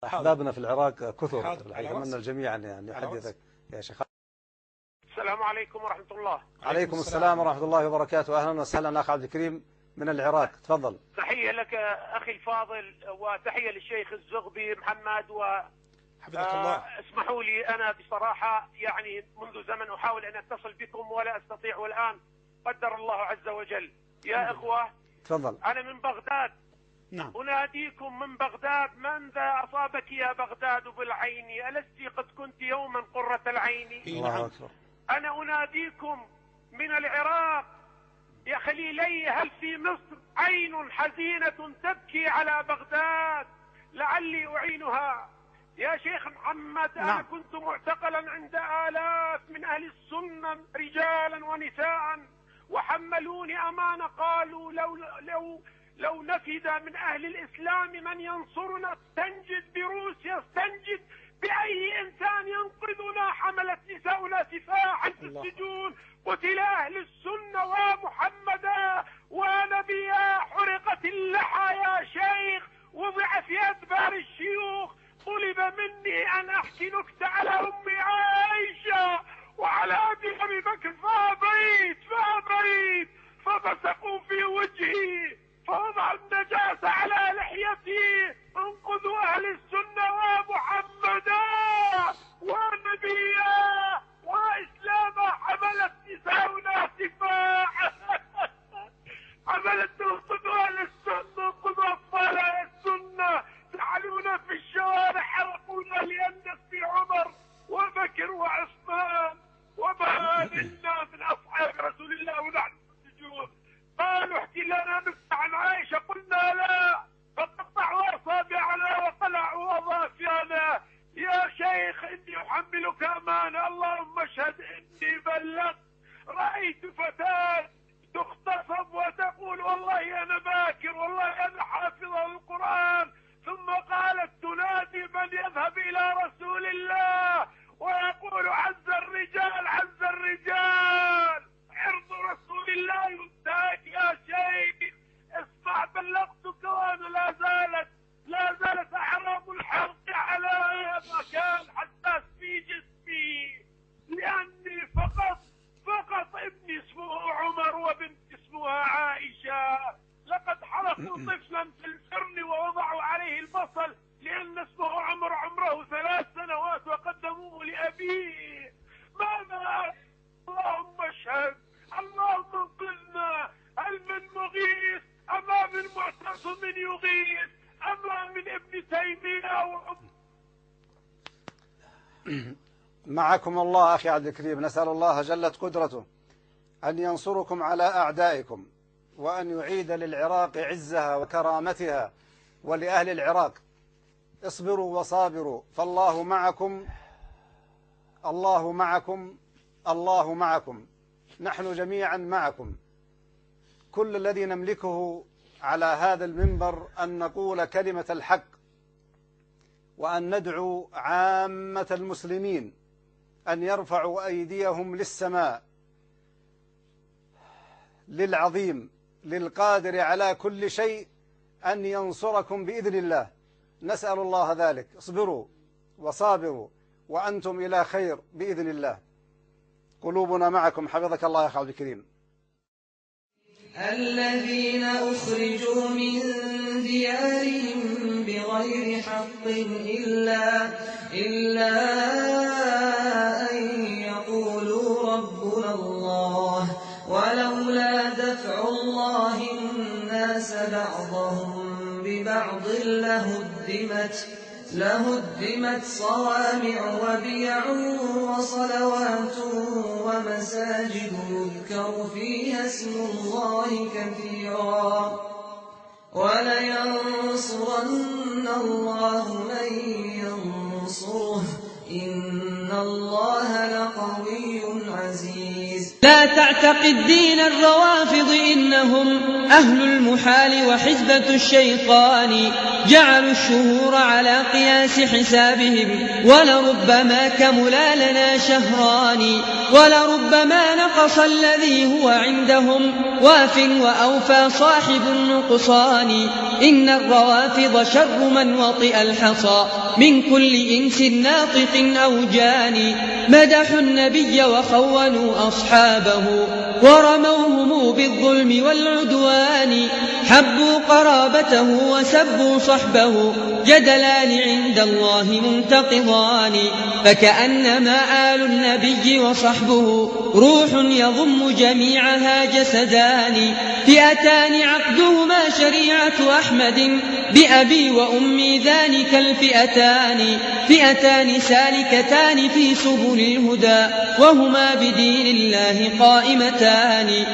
أحبابنا في العراق كثر، أتمنى الجميع أن يحدثك يا شيخ. السلام عليكم ورحمة الله. عليكم السلام ورحمة الله وبركاته. أهلا وسهلا أخ عبد الكريم من العراق، تفضل. تحية لك أخي الفاضل وتحية للشيخ الزغبي محمد حفظك الله. اسمحوا لي، أنا بصراحة يعني منذ زمن أحاول أن أتصل بكم ولا أستطيع، والآن قدر الله عز وجل. يا إخوة تفضل. أنا من بغداد. نعم. أناديكم من بغداد، من ذا أصابك يا بغداد بالعين؟ ألست قد كنت يوما قرة العين؟ الله أكبر. أنا أناديكم من العراق يا خليلي، هل في مصر عين حزينة تبكي على بغداد لعلي أعينها؟ يا شيخ محمد، نعم. أنا كنت معتقلا عند آلاف من أهل السنة رجالا ونساء، وحملوني أمانة، قالوا لو نفد من أهل الإسلام من ينصرنا استنجد بروسيا، استنجد بأي إنسان ينقذنا. حملت نساؤنا سفاحا في السجون، قتل أهل السنة ومحمدا ونبيا، حرقت اللحى يا شيخ، وضع في أدبار الشيوخ. طلب مني أن أحكي نكتة على أمي عائشة وعلى أبي بكر، فأبيت فبصقوا في وجهي، فوضع النجاسة على لحيتي. انقذوا أهل السنة ومحمدا ونبيا وإسلاما. حملت نساؤنا سفاحا حملت انقذوا أهل السنة، انقذوا أطفال أهل السنة. سألونا في الشوارع، حرقونا لأنس في عمر وبكر وعثمان وبهادلنا من أصحاب رسول الله ونحن في السجون. قالوا احكي لنا نكتة عن عائشة، قلنا لا، فقطعوا أصابعنا وقلعوا أظافرنا. يا شيخ إني أحملك أمانة، اللهم اشهد إني بلغت. رأيت فتاة تغتصب وتقول والله أنا باكر، والله أنا حافظة القرآن، ثم قالت تنادي من يذهب إلى رسول الله ويقول عز الرجال عز الرجال، عرض رسول الله ينتهك يا شيخ. اسمع، بلغتك وأنا لا زالت أحرام الحرق على مكان حساس في جسمي، لأني فقط ابني اسمه عمر وبنت اسمها عائشة. لقد حرقوا طفلا في الفرن ووضعوا عليه البصل لأن اسمه عمر، عمره 3 سنوات، وقدموه لأبيه. ماذا؟ اللهم اشهد، اللهم انقذنا. هل من مغيث؟ أما من معتصم يغيث؟ أما من ابن تيمية معكم الله أخي عبد الكريم، نسأل الله جلت قدرته أن ينصركم على أعدائكم، وأن يعيد للعراق عزها وكرامتها ولأهل العراق. اصبروا وصابروا، فالله معكم، الله معكم، الله معكم، نحن جميعا معكم. كل الذي نملكه على هذا المنبر أن نقول كلمة الحق، وأن ندعو عامة المسلمين أن يرفعوا أيديهم للسماء، للعظيم للقادر على كل شيء أن ينصركم بإذن الله. نسأل الله ذلك. اصبروا وصابروا وأنتم إلى خير بإذن الله. قلوبنا معكم، حفظك الله يا أخي عبد الكريم. الذين أخرجوا من ديارهم بغير حق إلا أن يقولوا ربنا الله، ولولا دفع الله الناس بعضهم ببعض لهدمت صوامع وبيع وصلوات ومساجد يذكر فيها اسم الله كثيرا، ولينصرن الله من ينصره، إن الله لقوي عزيز. لا تعتقد دين الروافض إنهم أهل المحال وحزبة الشيطان، جعلوا الشهور على قياس حسابهم، ولربما كملا لنا شهران، ولربما نقص الذي هو عندهم واف وأوفى صاحب النقصان. إن الروافض شر من وطئ الحصى من كل إنس ناطق أو جاني، مدحوا النبي وخونوا أصحابه ورموهم بالظلم والعدوان، حبوا قرابته وسبوا صحبه، جدلان عند الله منتقضان. فكأنما آل النبي وصحبه روح يضم جميعها جسدان، فئتان عقدهما شريعة أحمد بأبي وأمي ذلك الفئتان، فئتان سالكتان في سبل الهدى وهما بدين الله قائمتان.